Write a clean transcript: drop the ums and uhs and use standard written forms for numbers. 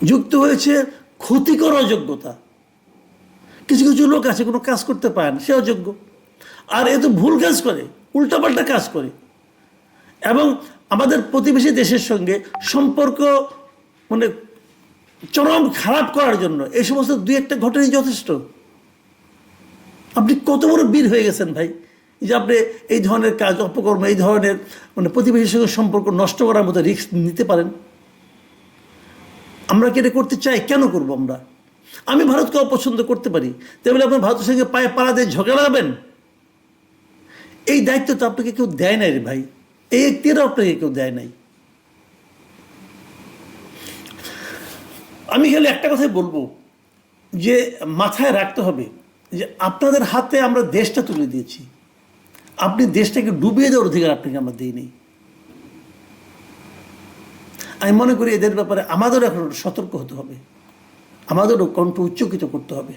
যুক্ত হয়েছে ক্ষতিকর অযোগ্যতা। কিছু কিছু লোক আছে কোনো কাজ করতে পারে না, সে অযোগ্য। আর এ তো ভুল কাজ করে, উল্টাপাল্টা কাজ করে, এবং আমাদের প্রতিবেশী দেশের সঙ্গে সম্পর্ক মানে চরম খারাপ করার জন্য এই সমস্ত দুই একটা ঘটনাই যথেষ্ট। আপনি কত বড় বীর হয়ে গেছেন ভাই, যে আপনি এই ধরনের কাজ, অপকর্ম, এই ধরনের প্রতিবেশীর সঙ্গে সম্পর্ক নষ্ট করার মতো রিস্ক নিতে পারেন। আমরা কি এটা করতে চাই? কেন করব আমরা? আমি ভারতকে অপছন্দ করতে পারি, তাই বলে আপনার ভারতের সঙ্গে পায়ে পাড়া দিয়ে ঝগড়া লাগাবেন? এই দায়িত্ব তো আপনাকে কেউ দেয় নাই রে ভাই, এই এখতিয়ারও আপনাকে কেউ দেয় নাই। আমি খালি একটা কথাই বলবো, যে মাথায় রাখতে হবে যে আপনাদের হাতে আমরা দেশটা তুলে দিয়েছি, আপনি দেশটাকে ডুবিয়ে দেওয়ার অধিকার আপনাকে আমরা দিইনি। আমি মনে করি এদের ব্যাপারে আমাদেরও এখন সতর্ক হতে হবে, আমাদেরও কণ্ঠ উচ্চকিত করতে হবে।